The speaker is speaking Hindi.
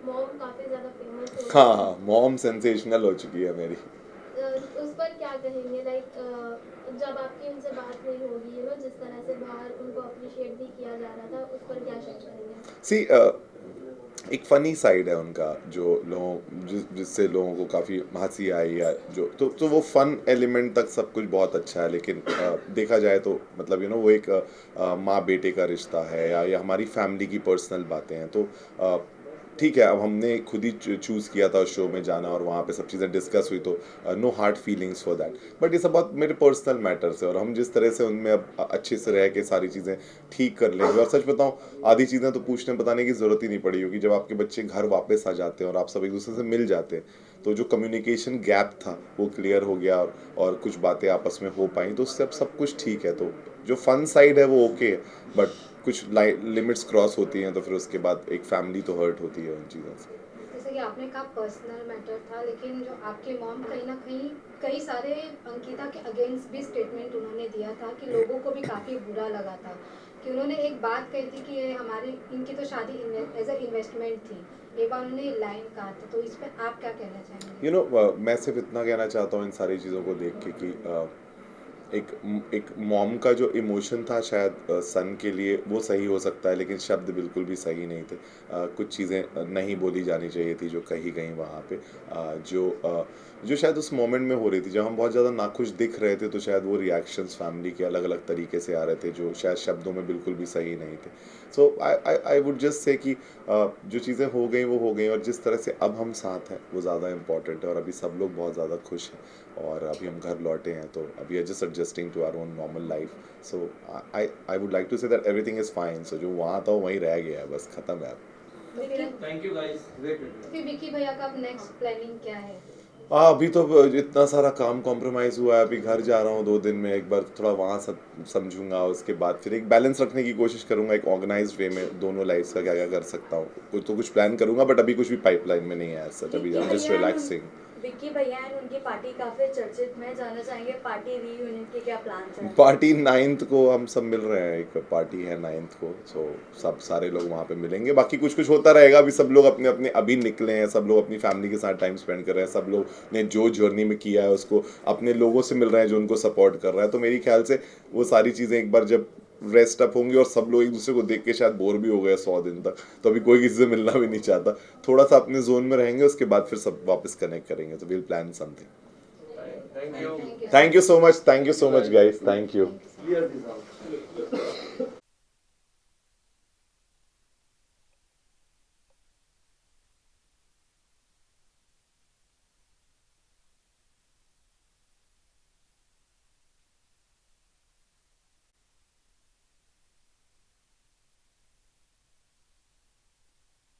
मॉम काफी ज्यादा फेमस हो हाँ गई हाँ, मॉम सेंसेशनल हो चुकी है मेरी। उस पर क्या कहेंगे, लाइक जब आपकी उनसे बात नहीं होगी, जिस तरह से बाहर उनको अप्रिशिएट भी किया जा रहा था, उस पर क्या शेयर करेंगे? सी एक फ़नी साइड है उनका जो जिससे लोगों को काफ़ी हंसी आई, या जो तो वो फ़न एलिमेंट तक सब कुछ बहुत अच्छा है, लेकिन देखा जाए तो मतलब वो एक माँ बेटे का रिश्ता है, या हमारी फैमिली की पर्सनल बातें हैं, तो ठीक है, अब हमने खुद ही चूज़ किया था उस शो में जाना और वहाँ पे सब चीज़ें डिस्कस हुई, तो no hard feelings for that, but ये सब बहुत मेरे पर्सनल मैटर्स है, और हम जिस तरह से उनमें अब अच्छे से रह के सारी चीज़ें ठीक कर लेंगे। और सच बताऊँ, आधी चीज़ें तो पूछने बताने की ज़रूरत ही नहीं पड़ी होगी, जब आपके बच्चे घर वापस आ जाते हैं और आप सब एक दूसरे से मिल जाते हैं, तो जो कम्युनिकेशन गैप था वो क्लियर हो गया, और कुछ बातें आपस में हो पाई, तो उससे अब सब कुछ ठीक है। तो जो फन साइड है वो ओके है, बट कुछ लिमिट्स क्रॉस होती हैं, तो फिर उसके बाद एक फैमिली तो हर्ट होती है उन चीज़ों से। जैसे कि आपने कहा पर्सनल मैटर था, लेकिन जो आपके मॉम कहीं ना कहीं कई सारे अंकिता के अगेंस्ट भी स्टेटमेंट उन्होंने दिया था कि लोगों को भी काफ़ी बुरा लगा था, कि उन्होंने एक बात कही थी कि ये हमारी इनकी तो शादी एज ए इन्वेस्टमेंट थी। एक बार उन्होंने लाइन कहा था, तो इस पर आप क्या कहना चाहेंगे? मैं सिर्फ इतना कहना चाहता हूँ इन सारी चीज़ों को देख के कि एक एक मॉम का जो इमोशन था शायद सन के लिए वो सही हो सकता है, लेकिन शब्द बिल्कुल भी सही नहीं थे। कुछ चीज़ें नहीं बोली जानी चाहिए थी जो कही गई वहाँ पे, जो शायद उस मोमेंट में हो रही थी, जब हम बहुत ज़्यादा नाखुश दिख रहे थे, तो शायद वो रिएक्शंस फैमिली के अलग अलग तरीके से आ रहे थे जो शायद शब्दों में बिल्कुल भी सही नहीं थे। सो आई वुड जस्ट से कि जो चीज़ें हो गई वो हो गई, और जिस तरह से अब हम साथ हैं वो ज़्यादा इंपॉर्टेंट है, और अभी सब लोग बहुत ज़्यादा खुश हैं, और अभी हम घर लौटे हैं, तो अभी are just adjusting to our own normal life. So I would like to say that everything is fine. So जो वहाँ था वहीं रह गया है, बस ख़त्म है अब। तो फिर थैंक यू गाइस, वेट फिर विकी भैया का अब नेक्स्ट प्लानिंग क्या है? हाँ, अभी तो इतना सारा काम कॉम्प्रोमाइज़ हुआ है, अभी घर जा रहा हूँ 2 दिन में, एक बार थोड़ा वहाँ सब समझूंगा, उसके बाद फिर एक बैलेंस रखने की कोशिश करूंगा, एक ऑर्गेनाइज्ड वे में दोनों लाइफ्स का क्या क्या कर सकता हूँ, कुछ तो कुछ प्लान करूंगा, बट अभी कुछ भी पाइपलाइन में नहीं है सच, अभी I am just relaxing. Vicky भैया एंड उनकी पार्टी काफी चर्चित में, जानना चाहेंगे पार्टी रीयूनियन के क्या प्लान्स हैं? पार्टी 9th को हम सब मिल रहे हैं, एक पार्टी है 9th को, सो सब सारे लोग वहाँ पे मिलेंगे, बाकी कुछ कुछ होता रहेगा, अभी सब लोग अपने अपने अभी निकले हैं, सब लोग अपनी फैमिली के साथ टाइम स्पेंड कर रहे हैं, सब लोग ने जो जर्नी में किया है उसको अपने लोगों से मिल रहे हैं जो उनको सपोर्ट कर रहा है, तो मेरी ख्याल से वो सारी चीज़ें एक बार जब रेस्ट अप होंगी, और सब लोग एक दूसरे को देख के शायद बोर भी हो गए 100 दिन तक, तो अभी कोई किसी से मिलना भी नहीं चाहता, थोड़ा सा अपने जोन में रहेंगे, उसके बाद फिर सब वापस कनेक्ट करेंगे, तो will plan something. Thank you. Thank you so much guys, thank you. Clear this out.